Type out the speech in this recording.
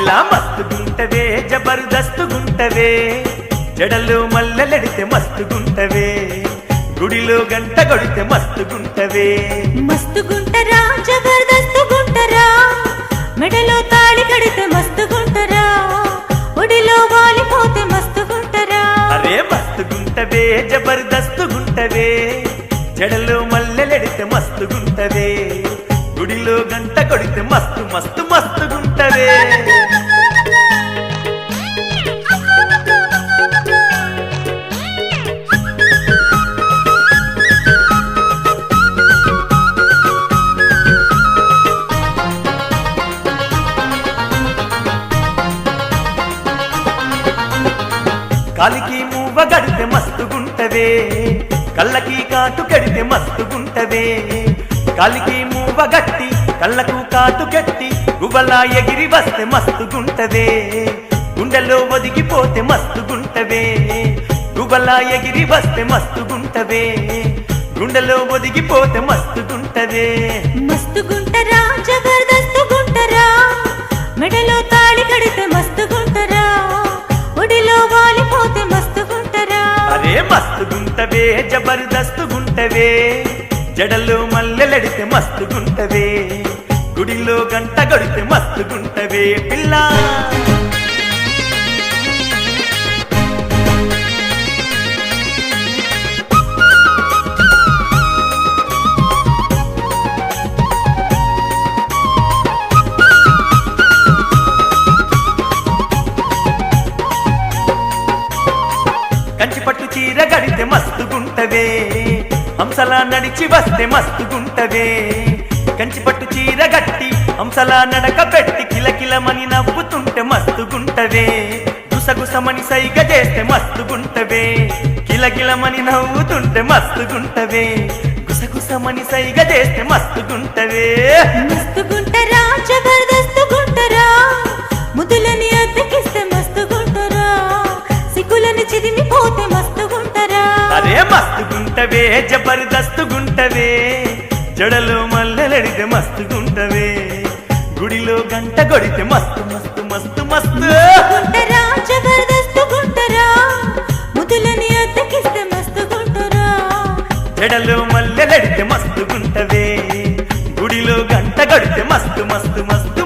పిల్ల మస్తుగుంటవే జబర్దస్తుగుంటవే జడలు మల్లెలెడితే మస్తుగుంటవే గుడిలో గంట కొడితే మస్తుగుంటవే మస్తుగుంటరా జబర్దస్తుగుంటరా మెడలో తాళి కడితే మస్తుగుంటరా ఒడిలో వాలిపోతే మస్తుగుంటరా అరే మస్తుగుంటవే జబర్దస్తుగుంటవే జడలు మల్లెలెడితే మస్తుగుంటవే గుడిలో గంట కొడితే మస్తు మస్తు మస్తుగుంటవే కాలికి మూవ గడితే మస్తుగుంటవే కళ్ళకి కాటు కడితే మస్తుగుంటవే కాలికి మూవ గట్టి కళ్ళకు కాటు కట్టి గువ్వలా ఎగిరి వస్తే మస్తుగుంటవే గుండెలో ఒదిగిపోతే మస్తుగుంటవే గువ్వలా ఎగిరి వస్తే మస్తుగుంటవే గుండెలో ఒదిగిపోతే మస్తుగుంటవే మస్తుగుంటరా జబర్దస్తుగుంటరా మెడలో తాళి కడితే మస్తుగుంటరా ఒడిలో వాలిపోతే మస్తుగుంటరా అరే మస్తుగుంటవే జబర్దస్తుగుంటవే జడలు మల్లెలెడితే మస్తుగుంటవే గుడిలో గంట కొడితే మస్తుగుంటవే పిల్ల కంచిపట్టు చీర గడితే మస్తుగుంటవే హంసలా నడిచి వస్తే మస్తుగుంటవే కంచిపట్టు చీర గట్టి హంసలా నడక పెట్టి కిలకిలమని నవ్వుతుంటే మస్తుగుంటవే గుసగుసమని సైగ చేస్తే మస్తుగుంటవే కిలకిలమని నవ్వుతుంటే మస్తుగుంటవే గుసగుసమని సైగ చేస్తే మస్తుగుంటవే మస్తుగుంటరా జబర్దస్తుగుంటరా ముద్దులని అద్దెకిస్తే మస్తుగుంటరా సిగ్గులని చిదిమిపోతే మస్తుగుంటరా అరే మస్తుగుంటవే జబర్దస్తుగుంటవే జడలో మల్లెలెడితే మస్తుగుంటవే గుడిలో గంట కొడితే మస్తు మస్తు మస్తు మస్తు మస్తుగుంటరా జబర్దస్తుగుంటరా ముద్దులని అద్దెకిస్తే మస్తుగుంటరా జడలో మల్లెలెడితే మస్తుగుంటవే గుడిలో గంట కొడితే మస్తు మస్తు మస్తు